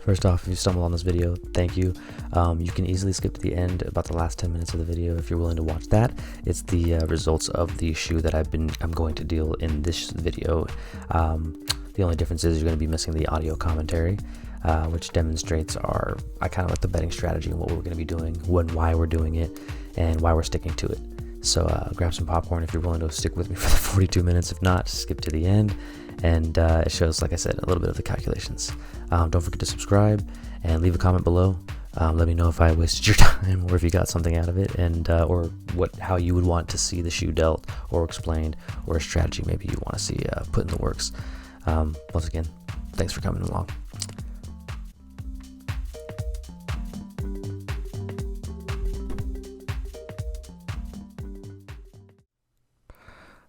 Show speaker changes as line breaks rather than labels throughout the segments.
First off, if you stumble on this video, thank you. You can easily skip to the end, about the last 10 minutes of the video if you're willing to watch that. It's the results of the shoe that I'm going to deal in this video. The only difference is you're going to be missing the audio commentary, which demonstrates I kind of like the betting strategy and what we're going to be doing, why we're doing it, and why we're sticking to it. So grab some popcorn if you're willing to stick with me for the 42 minutes. If not, skip to the end. And it shows, like I said, a little bit of the calculations. Don't forget to subscribe and leave a comment below. Let me know if I wasted your time or if you got something out of it, and or how you would want to see the shoe dealt or explained, or a strategy maybe you want to see put in the works. Once again, thanks for coming along.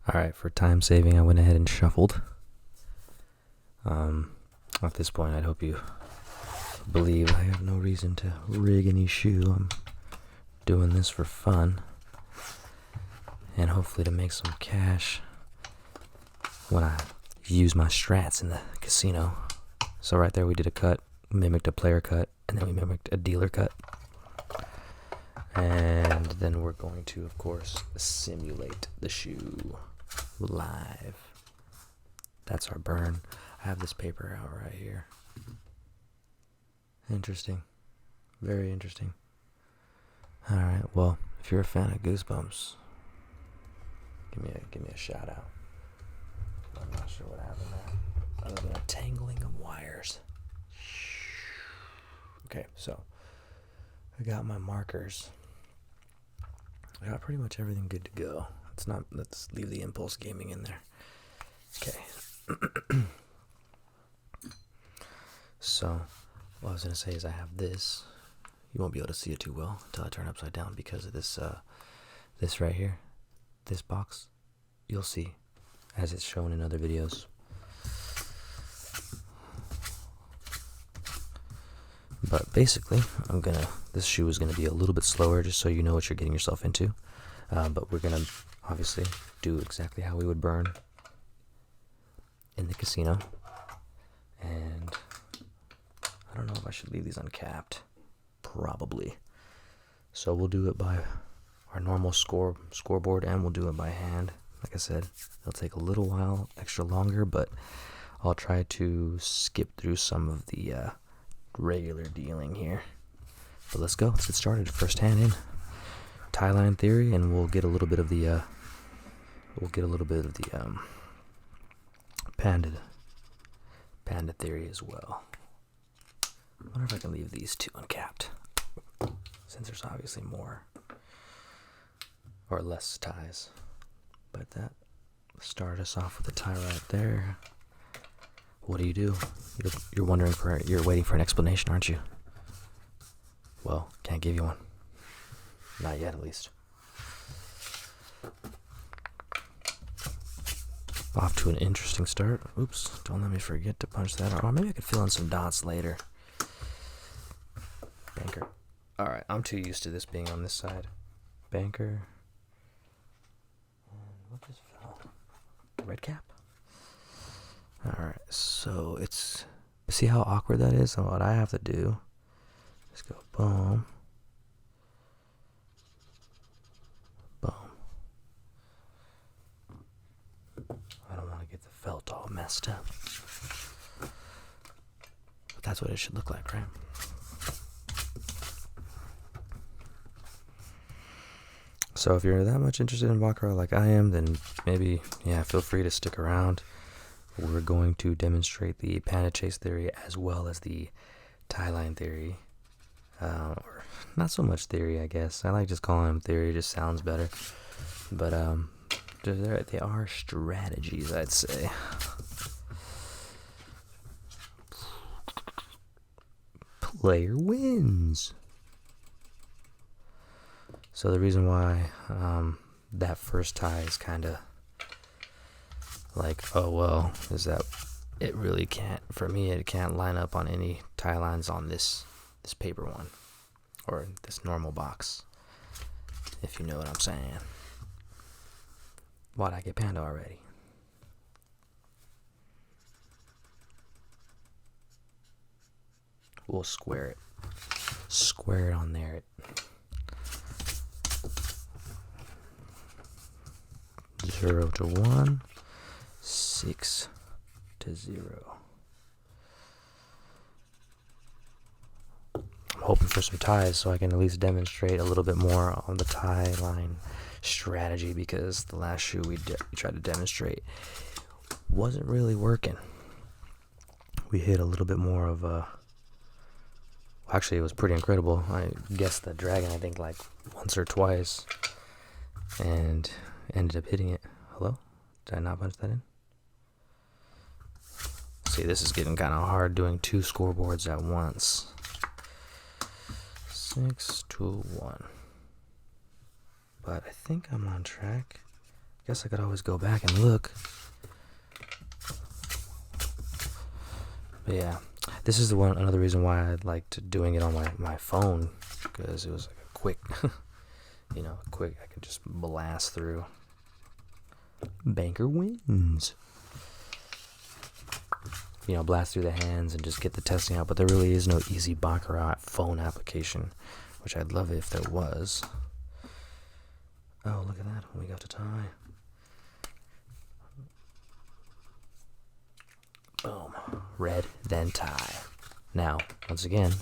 Alright, for time saving, I went ahead and shuffled. At this point, I'd hope you believe I have no reason to rig any shoe. I'm doing this for fun and hopefully to make some cash when I use my strats in the casino. So right there we did a cut, mimicked a player cut, and then we mimicked a dealer cut. And then we're going to, of course, simulate the shoe live. That's our burn. I have this paper out right here. Interesting. Very interesting. Alright, well, if you're a fan of Goosebumps, give me a shout out. I'm not sure what happened there, other than a tangling of wires. Okay, so I got my markers. I got pretty much everything good to go. Let's leave the impulse gaming in there. Okay. So, what I was going to say is I have this. You won't be able to see it too well until I turn it upside down because of this right here. This box. You'll see as it's shown in other videos. But basically, this shoe is gonna be a little bit slower just so you know what you're getting yourself into. But we're gonna obviously do exactly how we would burn in the casino. And I don't know if I should leave these uncapped. Probably. So we'll do it by our normal scoreboard, and we'll do it by hand. Like I said, it'll take a little while extra longer, but I'll try to skip through some of the regular dealing here. But let's go. Let's get started. First hand in. Tie line theory, and we'll get a little bit of the Panda theory as well. I wonder if I can leave these two uncapped, since there's obviously more or less ties. But that start us off with a tie right there. What do? You're waiting for an explanation, aren't you? Well, can't give you one. Not yet, at least. Off to an interesting start. Oops, don't let me forget to punch that. Or maybe I could fill in some dots later. Banker. Alright, I'm too used to this being on this side. Banker. And what just fell? Red cap? Alright, so see how awkward that is? And what I have to do is go boom. Boom. I don't want to get the felt all messed up. But that's what it should look like, right? So if you're that much interested in Baccarat like I am, then maybe, feel free to stick around. We're going to demonstrate the Panda chase theory as well as the tie line theory. Or not so much theory, I guess. I like just calling them theory, it just sounds better. But they are strategies, I'd say. Player wins. So the reason why that first tie is kind of like, oh well, is that it really can't, for me, it can't line up on any tie lines on this paper one, or this normal box, if you know what I'm saying. Why'd I get Panda already? We'll square it. Square it on there. 0 to 1, 6 to 0. I'm hoping for some ties so I can at least demonstrate a little bit more on the tie line strategy, because the last shoe we tried to demonstrate wasn't really working. We hit a little bit more of a... Actually, it was pretty incredible. I guessed the dragon, I think, like once or twice, and ended up hitting it. Hello? Did I not punch that in? See, this is getting kind of hard doing two scoreboards at once. 6 to 1. But I think I'm on track. Guess I could always go back and look. But yeah, this is another reason why I liked doing it on my phone, because it was like a quick, quick. I could just blast through. Banker wins. Blast through the hands and just get the testing out. But there really is no easy Baccarat phone application, which I'd love it if there was. Oh, look at that. We got to tie. Boom. Red, then tie. Now, once again,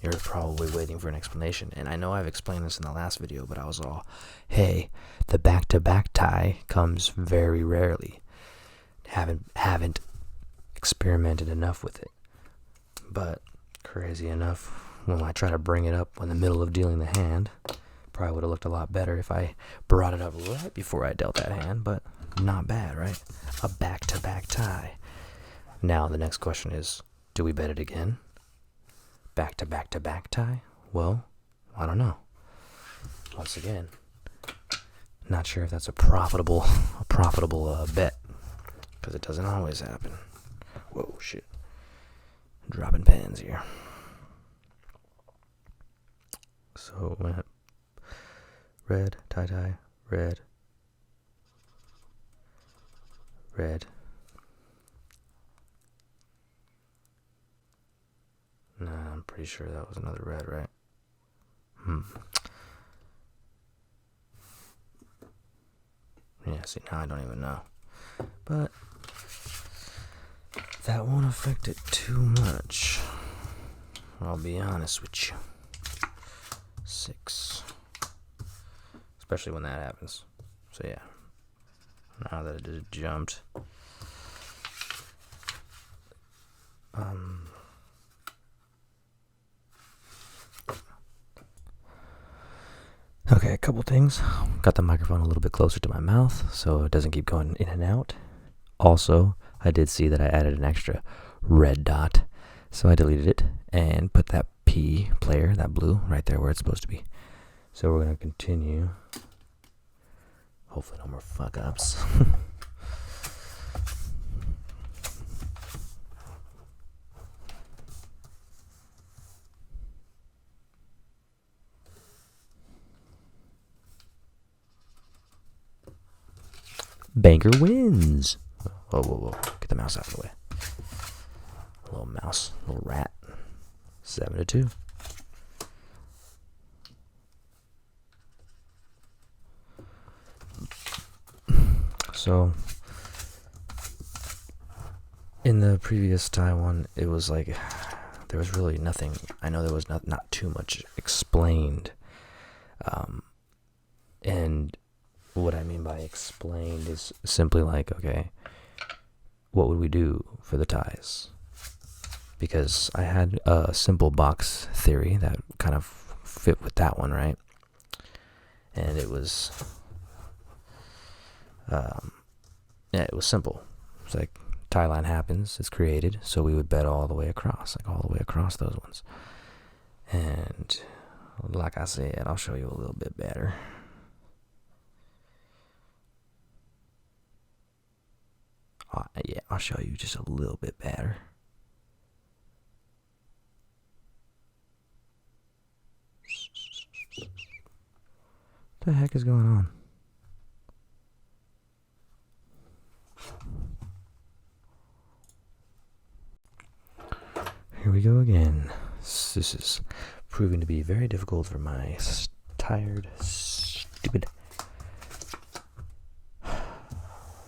you're probably waiting for an explanation. And I know I've explained this in the last video, but I was all, hey, the back-to-back tie comes very rarely. Haven't experimented enough with it. But crazy enough, when I try to bring it up in the middle of dealing the hand, probably would have looked a lot better if I brought it up right before I dealt that hand, but not bad, right? A back-to-back tie. Now the next question is, do we bet it again? Back-to-back-to-back tie? Well, I don't know. Once again, not sure if that's a profitable bet, because it doesn't always happen. Whoa, shit. Dropping pens here. So, red, tie, red, red. Nah, I'm pretty sure that was another red, right? Yeah, see, now I don't even know. But that won't affect it too much. I'll be honest with you. 6. Especially when that happens. So yeah. Now that it just jumped. Okay, a couple things. Got the microphone a little bit closer to my mouth so it doesn't keep going in and out. Also, I did see that I added an extra red dot, so I deleted it and put that P player, that blue, right there where it's supposed to be. So we're going to continue. Hopefully no more fuck-ups. Banker wins. Whoa. Get the mouse out of the way. Little mouse, little rat. 7 to 2. So, in the previous Taiwan, it was like, there was really nothing. I know there was not too much explained. And what I mean by explained is simply like, okay, what would we do for the ties? Because I had a simple box theory that kind of fit with that one, right? And it was, it was simple. It's like, tie line happens, it's created, so we would bet all the way across, those ones. And like I said, I'll show you a little bit better. Yeah, I'll show you just a little bit better. What the heck is going on? Here we go again. This is proving to be very difficult for my tired, stupid.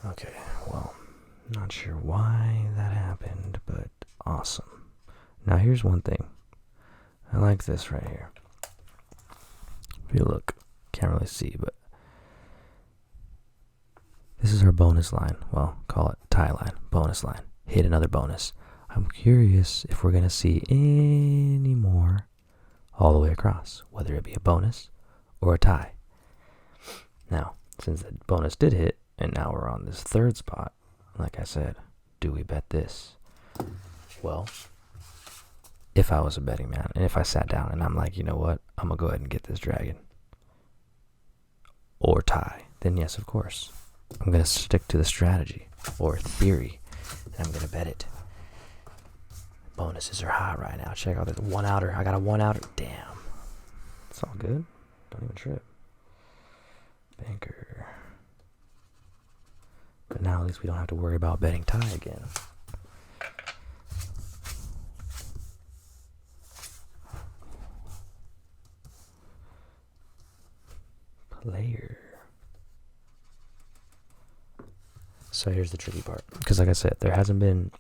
Okay, well, not sure why that happened, but awesome. Now here's one thing. I like this right here. If you look, can't really see, but this is our bonus line. Well, call it tie line, bonus line. Hit another bonus. I'm curious if we're going to see any more all the way across, whether it be a bonus or a tie. Now, since the bonus did hit, and now we're on this third spot, like I said, do we bet this? Well, if I was a betting man, and if I sat down and I'm like, you know what, I'm going to go ahead and get this dragon, or tie, then yes, of course. I'm going to stick to the strategy, or theory, and I'm going to bet it. Bonuses are hot right now. Check out this one outer. I got a one outer. Damn. It's all good. Don't even trip. Banker. But now at least we don't have to worry about betting tie again. Player. So here's the tricky part. Because like I said, there hasn't been...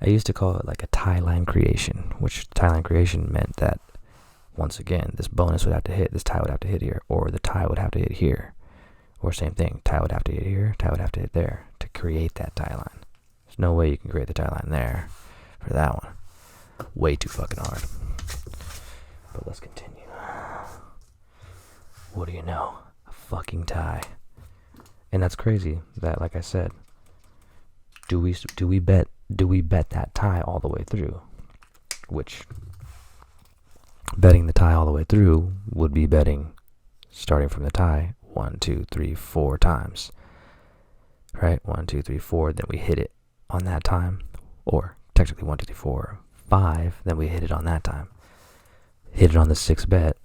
I used to call it like a tie line creation, which tie line creation meant that, once again, this bonus would have to hit, this tie would have to hit here, or the tie would have to hit here. Or same thing, tie would have to hit here, tie would have to hit there to create that tie line. There's no way you can create the tie line there for that one. Way too fucking hard. But let's continue. What do you know? A fucking tie. And that's crazy that, like I said, do we bet that tie all the way through? Which, betting the tie all the way through would be betting, starting from the tie, 1, 2, 3, 4 times. Right? 1, 2, 3, 4, then we hit it on that time. Or, technically 1, 2, 3, 4, 5, then we hit it on that time. Hit it on the 6th bet,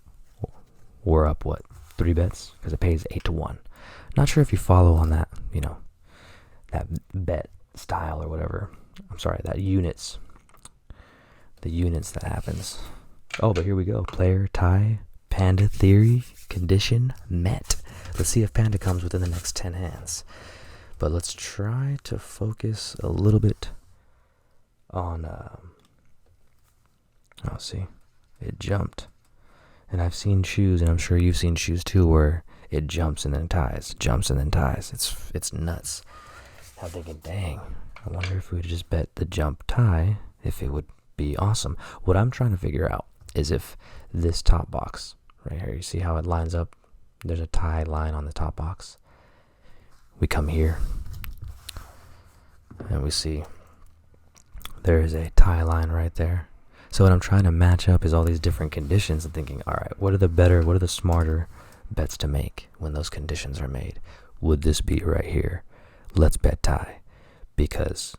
we're up, 3 bets? Because it pays 8 to 1. Not sure if you follow on that, that bet style or whatever. I'm sorry, that units. The units that happens. Oh, but here we go. Player, tie, Panda, theory, condition, met. Let's see if Panda comes within the next 10 hands. But let's try to focus a little bit on... oh, see. It jumped. And I've seen shoes, and I'm sure you've seen shoes too, where it jumps and then ties. Jumps and then ties. It's nuts. I'm thinking, dang. I wonder if we would just bet the jump tie, if it would be awesome. What I'm trying to figure out is if this top box, right here, you see how it lines up? There's a tie line on the top box. We come here, and we see there is a tie line right there. So what I'm trying to match up is all these different conditions and thinking, all right, what are the smarter bets to make when those conditions are made? Would this be right here? Let's bet tie. Because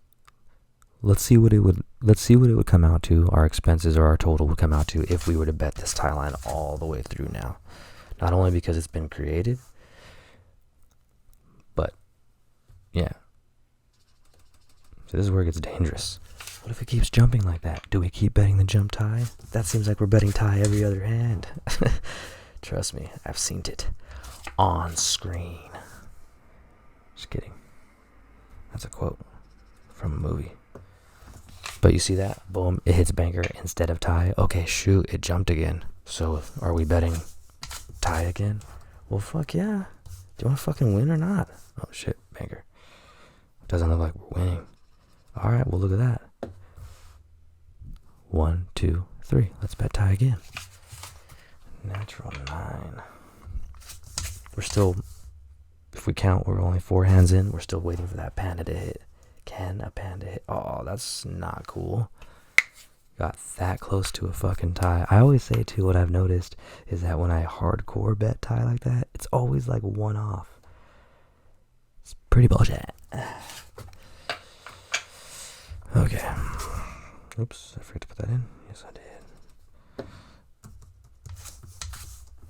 let's see what it would come out to, our expenses or our total would come out to if we were to bet this tie line all the way through now. Not only because it's been created, but yeah. So this is where it gets dangerous. What if it keeps jumping like that? Do we keep betting the jump tie? That seems like we're betting tie every other hand. Trust me, I've seen it on screen. Just kidding. That's a quote from a movie. But you see that? Boom, it hits banker instead of tie. Okay, shoot, it jumped again. So are we betting tie again? Well, fuck yeah. Do you want to fucking win or not? Oh shit, banker. Doesn't look like we're winning. All right, well, look at that. 1, 2, 3. Let's bet tie again. Natural 9. We're still, if we count, we're only 4 hands in. We're still waiting for that panda to hit. Can a panda hit? Oh, that's not cool. Got that close to a fucking tie. I always say, too, what I've noticed is that when I hardcore bet tie like that, it's always like one off. It's pretty bullshit. Okay. Oops, I forgot to put that in. Yes, I did.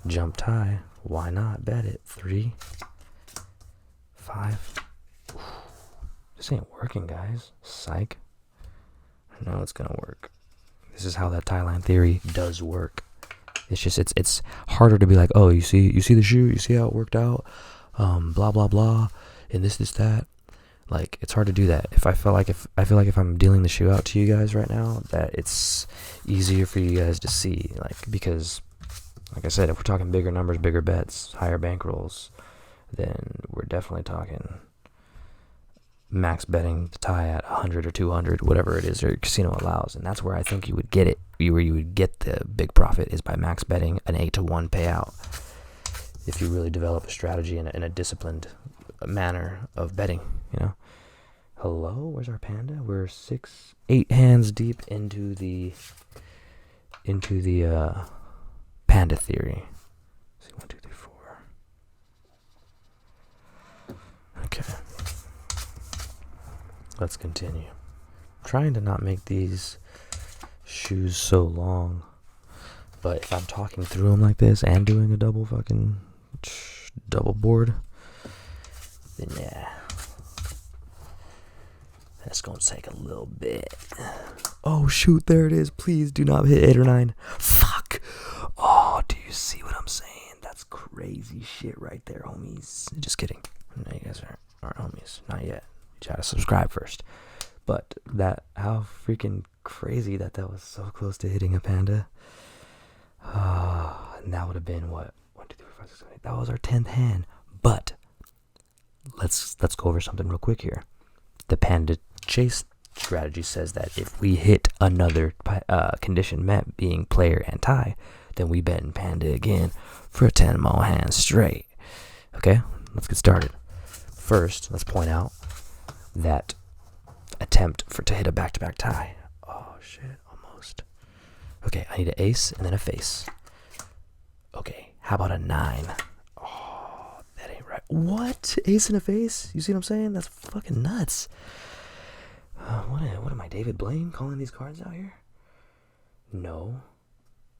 Jump tie. Why not bet it? 3, 5. Oof. This ain't working, guys. Psych. I know it's gonna work. This This is how that tie line theory does work. It's just it's harder to be like, oh, you see the shoe, you see how it worked out, blah blah blah, and this that. Like, it's hard to do that. I feel like if I'm dealing the shoe out to you guys right now, that it's easier for you guys to see, like, because like I said, if we're talking bigger numbers, bigger bets, higher bankrolls, then we're definitely talking max betting the tie at 100 or 200, whatever it is your casino allows. And that's where I think you would get it. Where you would get the big profit is by max betting an 8-to-1 payout. If you really develop a strategy in a disciplined manner of betting, you know. Hello, where's our panda? We're 8 hands deep into the panda theory. Let's see, 1, 2, 3, 4. Okay. Let's continue. I'm trying to not make these shoes so long, but if I'm talking through them like this and doing a double board, then yeah, that's gonna take a little bit. Oh shoot, there it is. Please do not hit 8 or 9. Fuck. Oh, do you see what I'm saying? That's crazy shit right there, homies. Just kidding. No, you guys aren't homies. Not yet. You gotta subscribe first. But how freaking crazy that was so close to hitting a panda. And that would have been what? 1, 2, 3, 4, 5, 6, 7, 8. That was our 10th hand. But let's go over something real quick here. The panda chase strategy says that if we hit another condition met, being player and tie, then we bet in panda again for 10 more hands straight. Okay, let's get started. First, let's point out that attempt to hit a back-to-back tie. Oh shit, almost. Okay, I need an ace and then a face. Okay, how about a 9? Oh, that ain't right. What? Ace and a face? You see what I'm saying? That's fucking nuts. What am I, David Blaine, calling these cards out here? No.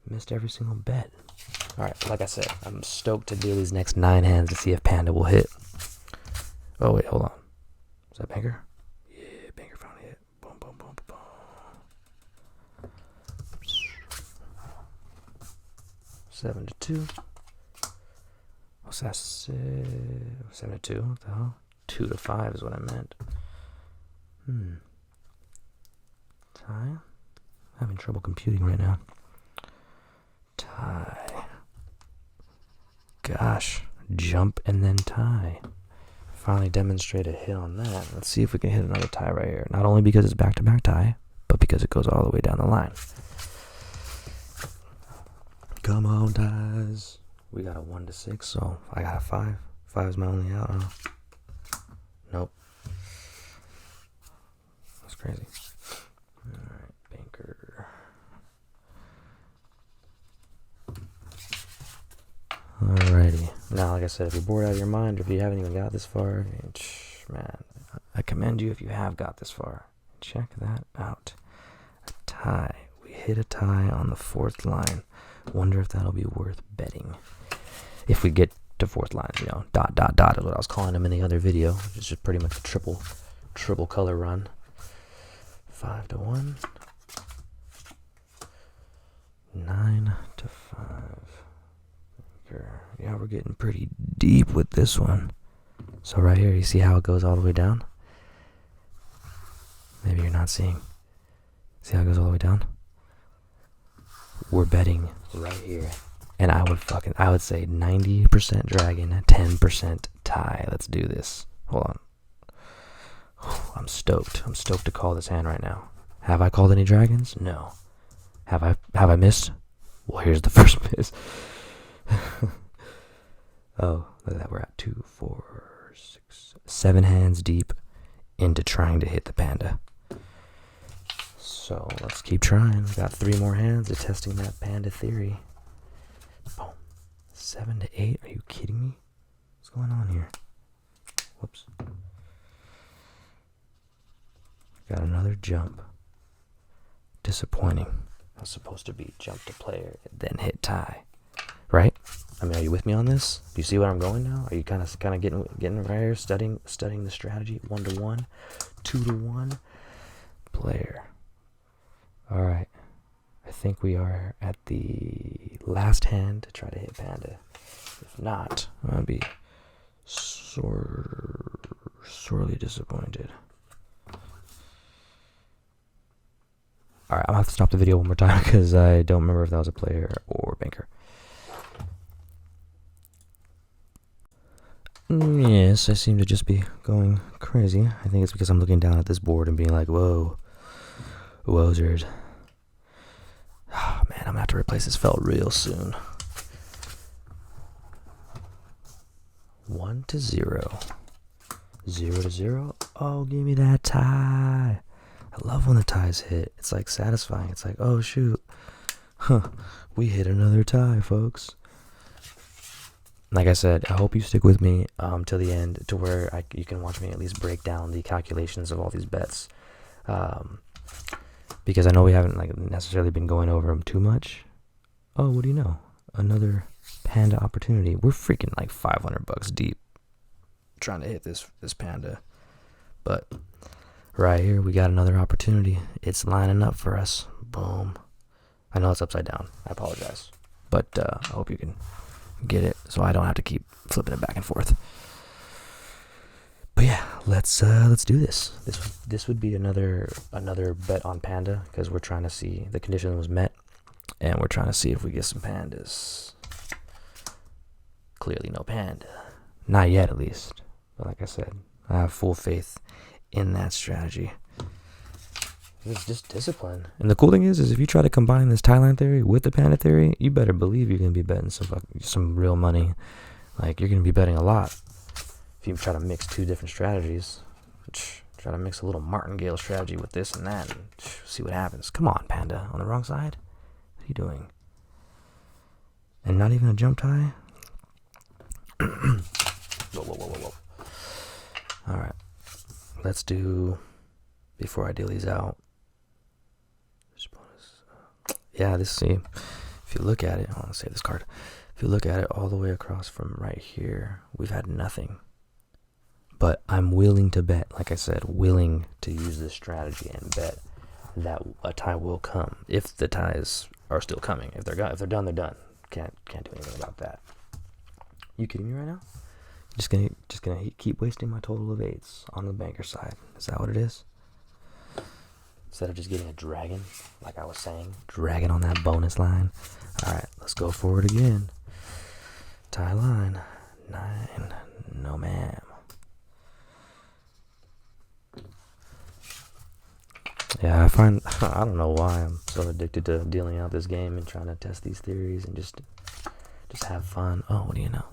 Missed every single bet. Alright, like I said, I'm stoked to deal these next 9 hands to see if panda will hit. Oh wait, hold on. Is that banker? Yeah, banker found a hit. Boom, boom, boom, boom, boom. 7-2. What's that? 7-2. What the hell? 2-5 is what I meant. Tie. I'm having trouble computing right now. Tie. Gosh. Jump and then tie. Finally demonstrate a hit on that. Let's see if we can hit another tie right here. Not only because it's back-to-back tie, but because it goes all the way down the line. Come on, ties. We got a 1-6, so I got a 5. 5 is my only out. Huh? Nope. That's crazy. Alright, banker. Alrighty. Now, like I said, if you're bored out of your mind, or if you haven't even got this far, man, I commend you if you have got this far. Check that out. A tie. We hit a tie on the 4th line. Wonder if that'll be worth betting. If we get to 4th line, you know, ... is what I was calling them in the other video, which is just pretty much a triple color run. 5-1. 9-5. Yeah, we're getting pretty deep with this one. So right here, you see how it goes all the way down? Maybe you're not seeing. See how it goes all the way down? We're betting right here. And I would say 90% dragon, 10% tie. Let's do this. Hold on. I'm stoked. I'm stoked to call this hand right now. Have I called any dragons? No. Have I missed? Well, here's the first miss. Oh, look at that. We're at 2, 4, 6, 7 hands deep into trying to hit the panda. So let's keep trying. We got 3 more hands of testing that panda theory. Boom. 7-8. Are you kidding me? What's going on here? Whoops. Got another jump. Disappointing. It was supposed to be jump to player, then hit tie. Right? I mean, are you with me on this? Do you see where I'm going now? Are you kind of getting right here, studying the strategy? 1-1, 2-1, player. All right. think we are at the last hand to try to hit Panda. If not, I'm going to be sorely disappointed. Alright, I'm going to have to stop the video one more time because I don't remember if that was a player or banker. Yes, I seem to just be going crazy. I think it's because I'm looking down at this board and being like, whoa, wozers. Oh, man, I'm going to have to replace this felt real soon. 1-0. 0-0. Oh, give me that tie. I love when the ties hit. It's like satisfying. It's like, oh shoot. Huh. We hit another tie, folks. Like I said, I hope you stick with me till the end, to where you can watch me at least break down the calculations of all these bets. Because I know we haven't necessarily been going over them too much. Oh, what do you know? Another Panda opportunity. We're freaking like $500 deep trying to hit this Panda. But right here, we got another opportunity. It's lining up for us. Boom. I know it's upside down. I apologize. But I hope you can get it so I don't have to keep flipping it back and forth. But yeah, let's do this. This would be another bet on Panda, because we're trying to see the condition was met, and we're trying to see if we get some pandas. Clearly no Panda. Not yet, at least. But like I said, I have full faith in that strategy. It's just discipline. And the cool thing is if you try to combine this tie line theory with the Panda theory, you better believe you're going to be betting some real money. Like, you're going to be betting a lot. If you try to mix two different strategies, try to mix a little martingale strategy with this and that, and see what happens. Come on, Panda. On the wrong side? What are you doing? And not even a jump tie? Whoa. Alright. Let's do, before I deal these out. Yeah, see, if you look at it, I want to save this card. If you look at it all the way across from right here, we've had nothing. But I'm willing to bet, like I said, willing to use this strategy and bet that a tie will come. If the ties are still coming. If they're done, they're done. Can't do anything about that. You kidding me right now? Just gonna keep wasting my total of 8s on the banker side. Is that what it is? Instead of just getting a dragon, like I was saying, dragon on that bonus line. All right, let's go for it again. Tie line 9. No, ma'am. Yeah, I don't know why I'm so addicted to dealing out this game and trying to test these theories and just have fun. Oh, what do you know?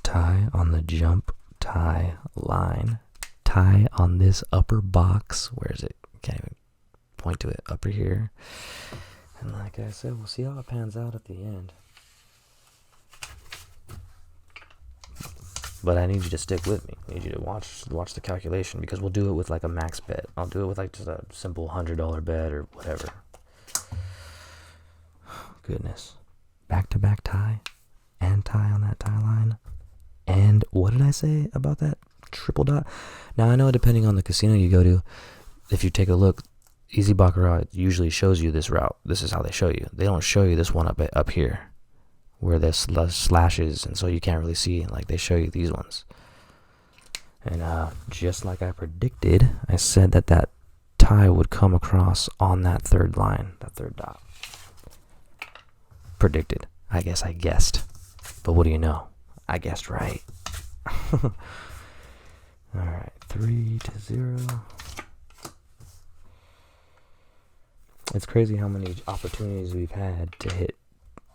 Tie on the jump, tie line, tie on this upper box. Where is it? Can't even point to it. Upper here. And like I said, we'll see how it pans out at the end. But I need you to stick with me. I need you to watch the calculation, because we'll do it with like a max bet. I'll do it with like just a simple $100 bet or whatever. Goodness. Back-to-back tie and tie on that tie line. And what did I say about that triple dot? Now, I know depending on the casino you go to, if you take a look, Easy Baccarat usually shows you this route. This is how they show you. They don't show you this one up here, where there's slashes, and so you can't really see. Like, they show you these ones. And just like I predicted, I said that tie would come across on that third line, that third dot. Predicted. I guess I guessed. But what do you know? I guessed right. Alright, 3-0. It's crazy how many opportunities we've had to hit.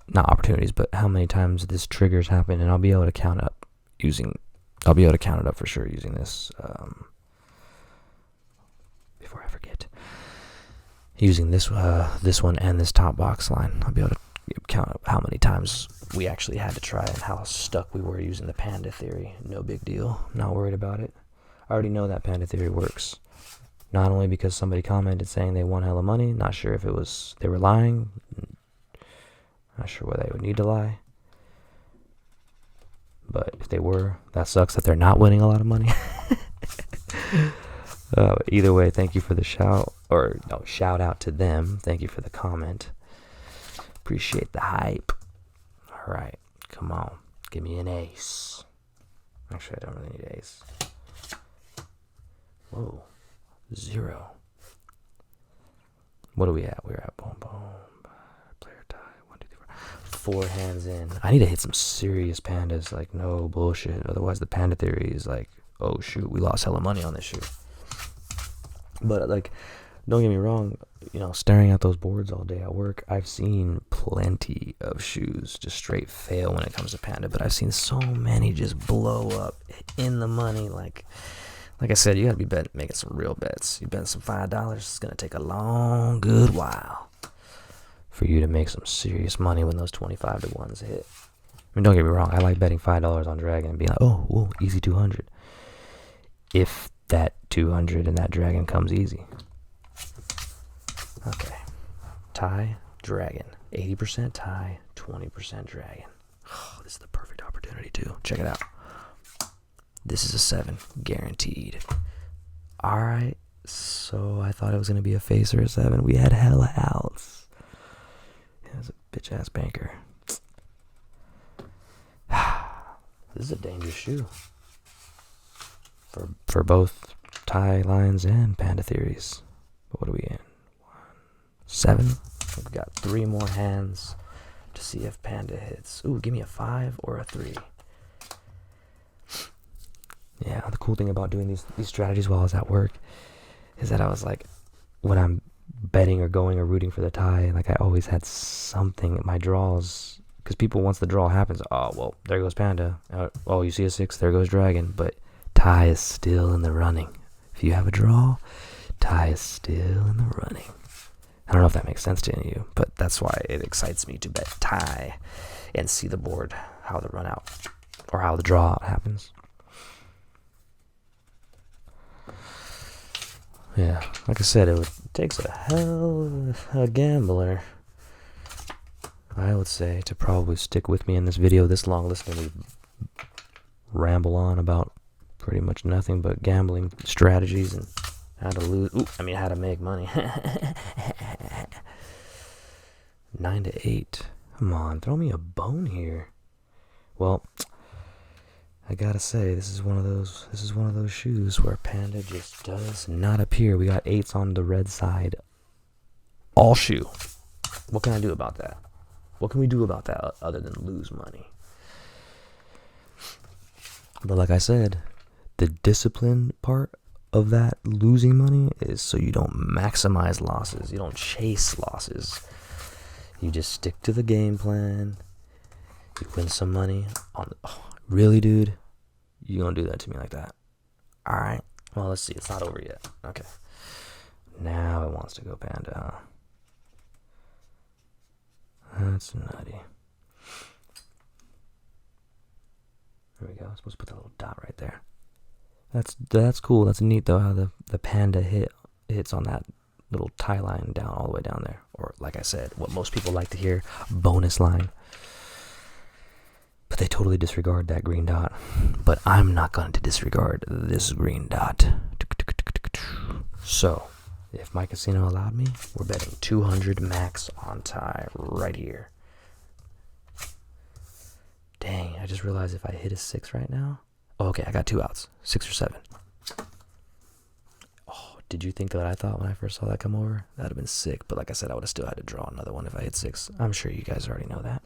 Not opportunities, but how many times this triggers happen, and I'll be able to count it up for sure using this. Before I forget, using this one and this top box line, I'll be able to count up how many times we actually had to try and how stuck we were using the Panda theory. No big deal. Not worried about it. I already know that Panda theory works. Not only because somebody commented saying they won hella money. Not sure if it was they were lying. Not sure why they would need to lie. But if they were, that sucks that they're not winning a lot of money. Either way, thank you for the shout out to them. Thank you for the comment. Appreciate the hype. All right, come on, give me an ace. Actually, I don't really need ace. Whoa, 0. What are we at? We're at boom, boom. Player tie. 1, 2, 3, 4. 4 hands in. I need to hit some serious pandas. Like, no bullshit. Otherwise, the panda theory is like, oh shoot, we lost hella money on this shoe. But like, don't get me wrong. You know, staring at those boards all day at work, I've seen plenty of shoes just straight fail when it comes to panda. But I've seen so many just blow up in the money. Like I said, you gotta be making some real bets. You bet some $5. It's gonna take a long, good while for you to make some serious money when those 25 to 1s hit. I mean, don't get me wrong. I like betting $5 on Dragon and being like, oh, whoa, easy 200. If that 200 and that Dragon comes easy. Okay. Tie, Dragon. 80% tie, 20% Dragon. Oh, this is the perfect opportunity too. Check it out. This is a 7, guaranteed. Alright, so I thought it was going to be a face or a 7. We had hella outs. It was a bitch-ass banker. This is a dangerous shoe. For both tie lines and panda theories. But what are we in? 7. We've got 3 more hands to see if panda hits. Ooh, give me a 5 or a 3. Yeah, the cool thing about doing these strategies while I was at work is that I was like, when I'm betting or going or rooting for the tie, like I always had something in my draws. Because people, once the draw happens, oh, well, there goes panda. Oh, you see a 6, there goes Dragon. But tie is still in the running. If you have a draw, tie is still in the running. I don't know if that makes sense to any of you, but that's why it excites me to bet tie and see the board, how the run out or how the draw out happens. Yeah, like I said, it takes a hell of a gambler, I would say, to probably stick with me in this video this long, listening to me ramble on about pretty much nothing but gambling strategies and how to lose. How to make money. 9 to 8. Come on, throw me a bone here. Well, I gotta say, this is one of those shoes where panda just does not appear. We got 8s on the red side. All shoe. What can I do about that? What can we do about that other than lose money? But like I said, the discipline part of that losing money is so you don't maximize losses. You don't chase losses. You just stick to the game plan. You win some money on. Really, dude? You gonna do that to me like that? Alright. Well, let's see. It's not over yet. Okay. Now it wants to go panda, huh? That's nutty. There we go. I'm supposed to put that little dot right there. That's cool. That's neat, though, how the panda hits on that little tie line down all the way down there. Or, like I said, what most people like to hear, bonus line. But they totally disregard that green dot. But I'm not going to disregard this green dot. So, if my casino allowed me, we're betting 200 max on tie right here. Dang, I just realized if I hit a 6 right now. Oh, okay, I got 2 outs. 6 or 7. Oh, did you think that I thought when I first saw that come over? That would have been sick. But like I said, I would have still had to draw another one if I hit 6. I'm sure you guys already know that.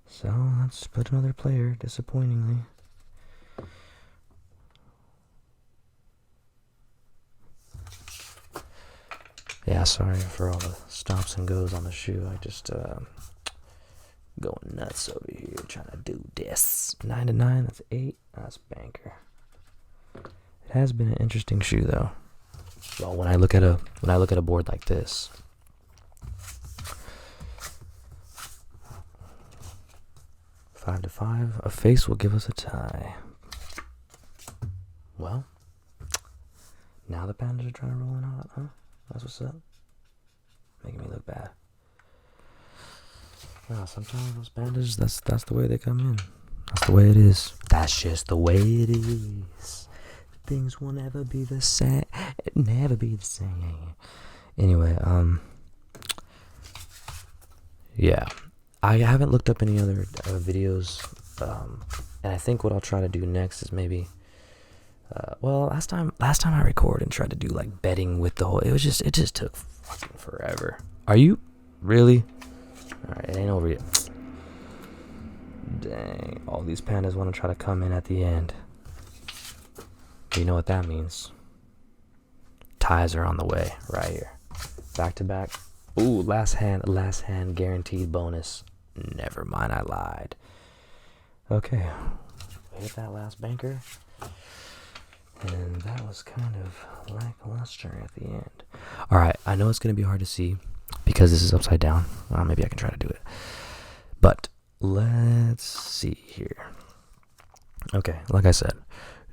So, let's put another player, disappointingly. Yeah, sorry for all the stops and goes on the shoe. I just, going nuts over here trying to do this. 9 to 9, that's 8. That's banker. It has been an interesting shoe, though. Well, when I look at a board like this, 5 to 5, a face will give us a tie. Well, now the Pandas are trying to roll it out, huh? That's what's up. Making me look bad. Wow, sometimes those Pandas, that's the way they come in. That's the way it is. That's just the way it is. things will never be the same. Never be the same. Anyway, yeah, I haven't looked up any other videos, and I think what I'll try to do next is maybe, well, last time I recorded and tried to do like betting with the whole, it just took fucking forever. Are you really? All right, it ain't over yet. Dang, all these pandas want to try to come in at the end. You know what that means? Ties are on the way right here. Back to back. Ooh, last hand guaranteed bonus. Never mind, I lied. Okay, we hit that last banker, and that was kind of lackluster at the end. All right, I know it's gonna be hard to see because this is upside down. Maybe I can try to do it, but let's see here. Okay, like I said,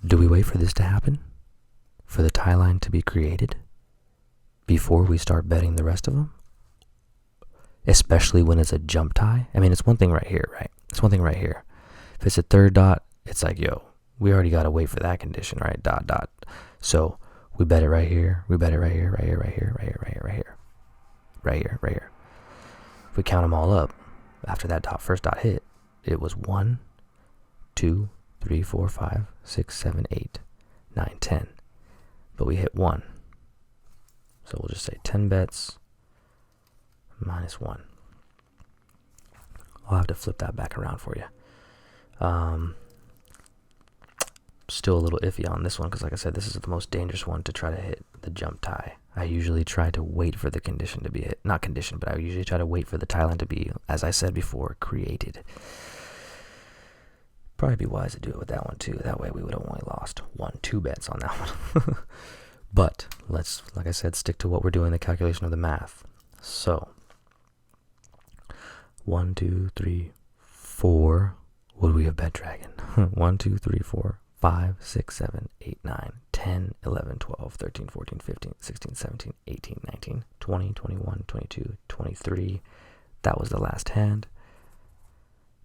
do we wait for this to happen? For the tie line to be created? Before we start betting the rest of them? Especially when it's a jump tie? I mean, it's one thing right here, right? It's one thing right here. If it's a third dot, it's like, yo, we already got to wait for that condition, right? Dot, dot. So we bet it right here. We bet it right here, right here, right here, right here, right here, right here. Right here, right here. If we count them all up, after that first dot hit, it was 1, 2, 3, 4, 5, 6, 7, 8, 9, 10. But we hit 1. So we'll just say 10 bets minus 1. I'll have to flip that back around for you. Still a little iffy on this one because, like I said, this is the most dangerous one to try to hit the jump tie. I usually try to wait for the condition to be hit. Not condition, but I usually try to wait for the tie line to be, as I said before, created. Probably be wise to do it with that one too. That way we would have only lost 2 bets on that one. But let's, like I said, stick to what we're doing, the calculation of the math. So 1, 2, 3, 4. Would we have bet dragon? 1, 2, 3, 4, 5, 6, 7, 8, 9, 10, 11, 12, 13, 14, 15, 16, 17, 18, 19, 20, 21, 22, 23. That was the last hand.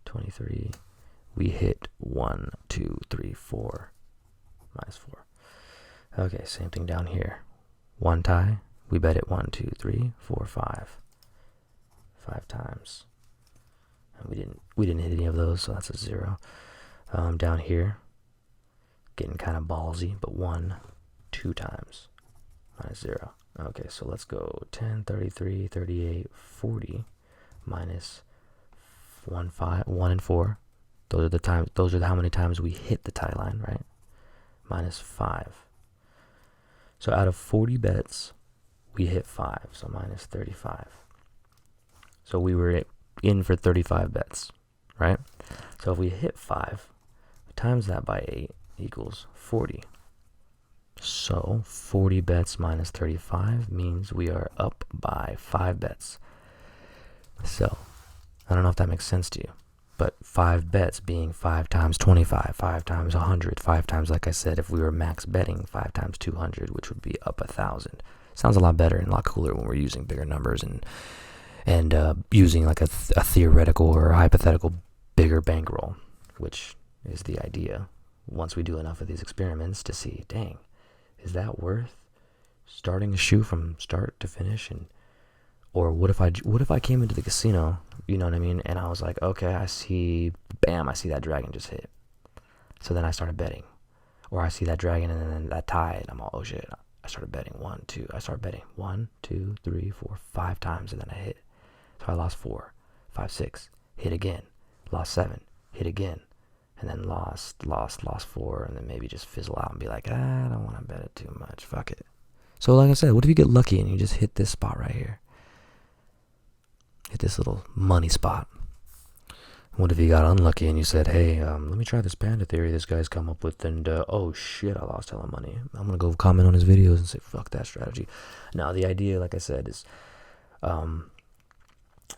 23. We hit 1, 2, 3, 4, minus 4. Okay, same thing down here. 1 tie. We bet it 1, 2, 3, 4, 5. 5 times. And we didn't hit any of those, so that's a 0. Down here, getting kind of ballsy, but 1, 2 times. Minus 0. Okay, so let's go 10, 33, 38, 40 minus 1, 5, 1 and 4. Those are how many times we hit the tie line, right? Minus 5. So out of 40 bets, we hit 5, so minus 35. So we were in for 35 bets, right? So if we hit 5, times that by 8 equals 40. So 40 bets minus 35 means we are up by 5 bets. So I don't know if that makes sense to you, but 5 bets being 5 times 25, 5 times 100, 5 times, like I said, if we were max betting, 5 times 200, which would be up 1,000. Sounds a lot better and a lot cooler when we're using bigger numbers and using like a theoretical or a hypothetical bigger bankroll, which is the idea. Once we do enough of these experiments to see, dang, is that worth starting a shoe from start to finish? And or what if I came into the casino, you know what I mean, and I was like, okay, I see that dragon just hit. So then I started betting. Or I see that dragon and then that tie, and I'm all, oh shit. I started betting 1, 2. I started betting 1, 2, 3, 4, 5 times, and then I hit. So I lost 4, 5, 6, hit again, lost 7, hit again, and then lost 4, and then maybe just fizzle out and be like, I don't want to bet it too much, fuck it. So like I said, what if you get lucky and you just hit this spot right here? Hit this little money spot. What if you got unlucky and you said, hey, let me try this panda theory this guy's come up with, and oh shit, I lost hella money. I'm gonna go comment on his videos and say, fuck that strategy. Now the idea, like I said, is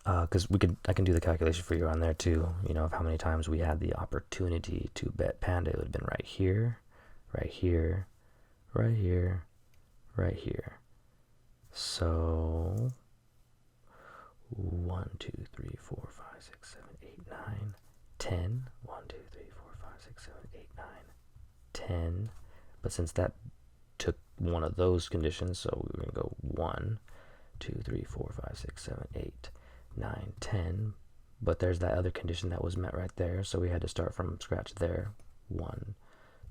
because I can do the calculation for you on there too, you know, of how many times we had the opportunity to bet panda. It would have been right here, right here, right here, right here. So 1, 2, 3, 4, 5, 6, 7, 8, 9, 10. 1, 2, 3, 4, 5, 6, 7, 8, 9, 10. But since that took one of those conditions, so we're going to go 1, 2, 3, 4, 5, 6, 7, 8, 9, 10. But there's that other condition that was met right there, so we had to start from scratch there. 1,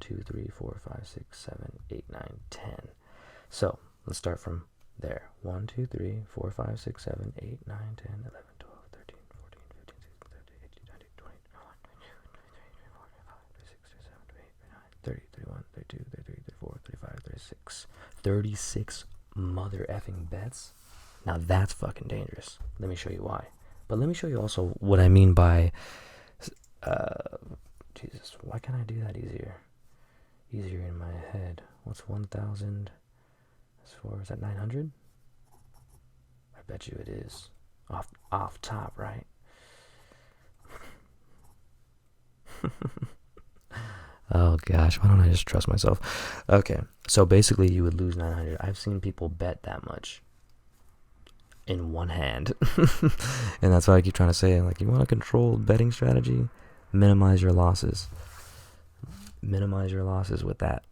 2, 3, 4, 5, 6, 7, 8, 9, 10. So let's start from there. 1, 2, 3, 4, 5, 6, 7, 8, 9, 10, 11, 12, 13, 14, 15, 16, 17, 18, 19, 20, 21, 22, 23, 24, 25, 26, 27, 28, 29, 30, 31, 32, 33, 34, 35, 36. 36 mother effing bets. Now that's fucking dangerous. Let me show you why. But let me show you also what I mean by, Jesus, why can't I do that easier in my head? What's 1,000? Is that 900? I bet you it is. Off top, right? Oh gosh, why don't I just trust myself? Okay, so basically you would lose 900. I've seen people bet that much in one hand. And that's why I keep trying to say, like, you want a controlled betting strategy? Minimize your losses. Minimize your losses with that.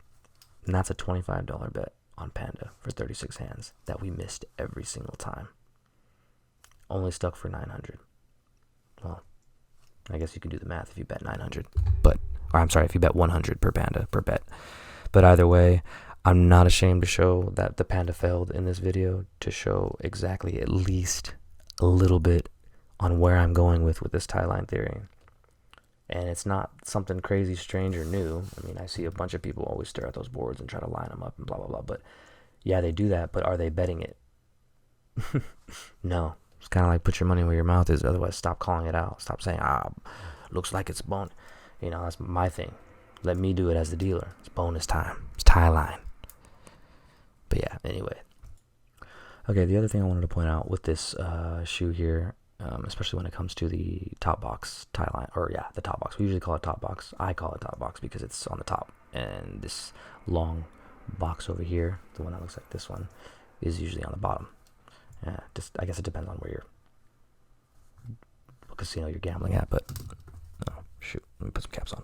And that's a $25 bet on Panda for 36 hands that we missed every single time. Only stuck for 900. Well, I guess you can do the math if you bet 900. Or I'm sorry, if you bet 100 per Panda, per bet. But either way, I'm not ashamed to show that the Panda failed in this video, to show exactly at least a little bit on where I'm going with this tie line theory. And it's not something crazy, strange, or new. I mean, I see a bunch of people always stare at those boards and try to line them up and blah, blah, blah. But yeah, they do that, but are they betting it? No. It's kind of like put your money where your mouth is. Otherwise, stop calling it out. Stop saying, looks like it's bone. You know, that's my thing. Let me do it as the dealer. It's bonus time. It's tie line. But yeah, anyway. Okay, the other thing I wanted to point out with this shoe here, especially when it comes to the top box tie line, or yeah, the top box. We usually call it top box. I call it top box because it's on the top. And this long box over here, the one that looks like this one, is usually on the bottom. Yeah, just I guess it depends on what casino you're gambling at, but oh shoot, let me put some caps on.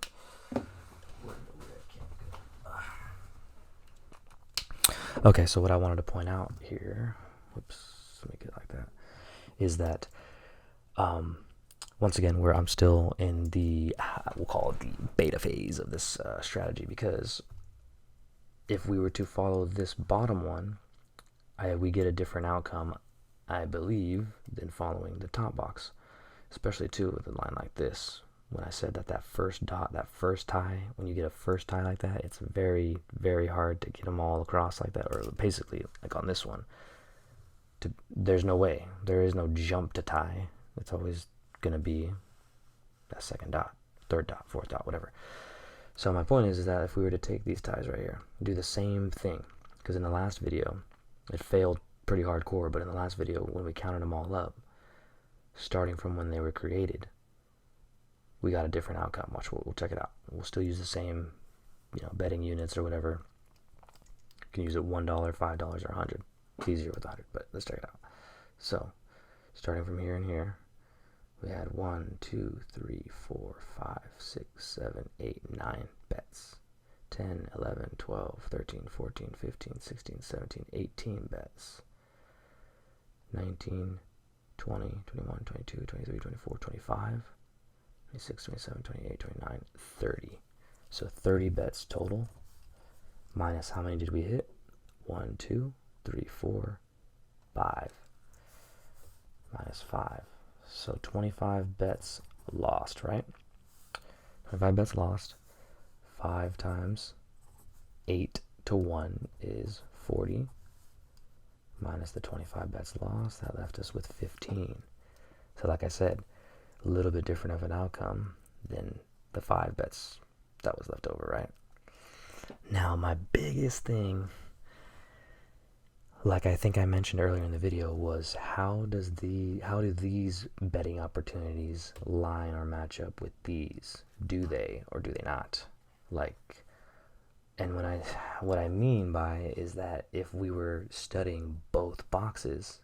Okay, so what I wanted to point out here, whoops, let me get it like that, is that once again, I'm still in the, we'll call it the beta phase of this strategy, because if we were to follow this bottom one, we get a different outcome, I believe, than following the top box, especially too with a line like this. When I said that first dot, that first tie, when you get a first tie like that, it's very, very hard to get them all across like that, or basically like on this one. There's no way. There is no jump to tie. It's always going to be that second dot, third dot, fourth dot, whatever. So my point is that if we were to take these ties right here, do the same thing, because in the last video, it failed pretty hardcore, but in the last video, when we counted them all up, starting from when they were created, we got a different outcome. Watch, we'll check it out. We'll still use the same, betting units or whatever. You can use it $1, $5, or 100. It's easier with 100, but let's check it out. So, starting from here and here, we had 1, 2, 3, 4, 5, 6, 7, 8, 9 bets. 10, 11, 12, 13, 14, 15, 16, 17, 18 bets. 19, 20, 21, 22, 23, 24, 25. 26, 27, 28, 29, 30. So 30 bets total. Minus how many did we hit? 1, 2, 3, 4, 5. Minus 5. So 25 bets lost, right? 25 bets lost. 5 times 8 to 1 is 40. Minus the 25 bets lost, that left us with 15. So like I said, a little bit different of an outcome than the 5 bets that was left over, right? Now, my biggest thing, like I think I mentioned earlier in the video, was how do these betting opportunities line or match up with these? Do they or do they not? And what I mean by is that if we were studying both boxes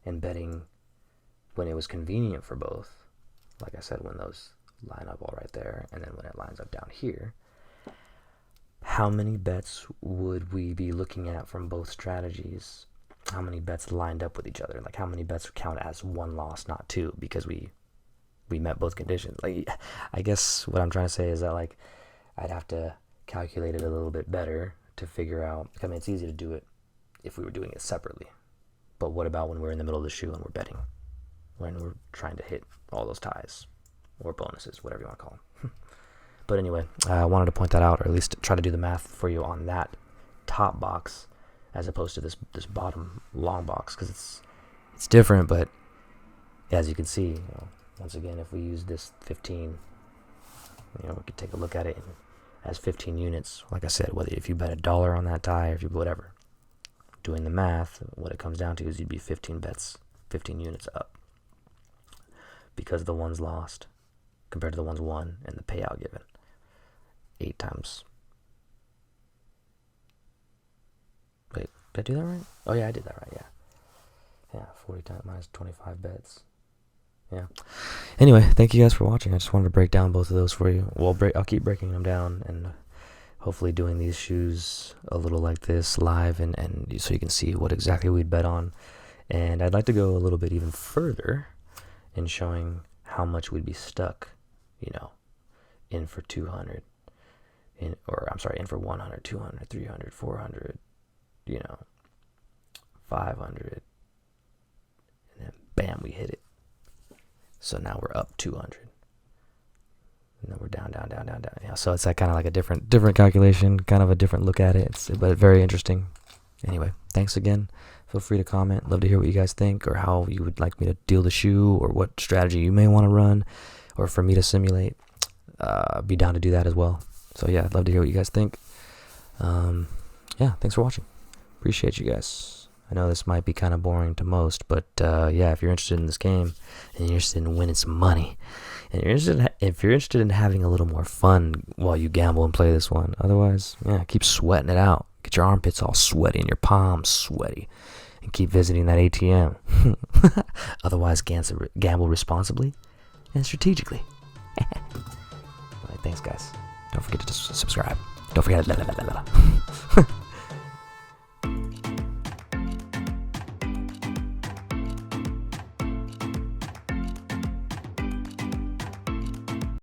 and betting when it was convenient for both, like I said, when those line up all right there, and then when it lines up down here, how many bets would we be looking at from both strategies? How many bets lined up with each other? Like how many bets count as one loss, not two, because we met both conditions. Like, I guess what I'm trying to say is that, like, I'd have to calculate it a little bit better to figure out. I mean, it's easy to do it if we were doing it separately, but what about when we're in the middle of the shoe and we're betting, when we're trying to hit all those ties or bonuses, whatever you want to call them. But anyway, I wanted to point that out, or at least try to do the math for you on that top box as opposed to this bottom long box, because it's different. But as you can see, once again, if we use this 15, we could take a look at it as 15 units. Like I said, whether if you bet $1 on that tie, or if you whatever, doing the math, what it comes down to is you'd be 15 bets, 15 units up, because the ones lost compared to the ones won and the payout given. 8 times. Wait, did I do that right? Oh yeah, I did that right. Yeah, 40 times minus 25 bets. Yeah. Anyway, thank you guys for watching. I just wanted to break down both of those for you. I'll keep breaking them down, and hopefully doing these shoes a little like this live, and so you can see what exactly we'd bet on. And I'd like to go a little bit even further in showing how much we'd be stuck, in for 200, in for 100, 200, 300, 400, 500, and then bam, we hit it. So now we're up 200, and then we're down. Yeah, so it's kind of like a different calculation, kind of a different look at it. But very interesting. Anyway, thanks again. Feel free to comment. Love to hear what you guys think, or how you would like me to deal the shoe, or what strategy you may want to run, or for me to simulate. Be down to do that as well. So yeah, I'd love to hear what you guys think. Yeah, thanks for watching. Appreciate you guys. I know this might be kind of boring to most, but yeah, if you're interested in this game and you're interested in winning some money, and if you're interested in having a little more fun while you gamble and play this one, otherwise, yeah, keep sweating it out. Get your armpits all sweaty and your palms sweaty, and keep visiting that ATM. Otherwise, gamble responsibly and strategically. All right, thanks, guys. Don't forget to subscribe. Don't forget.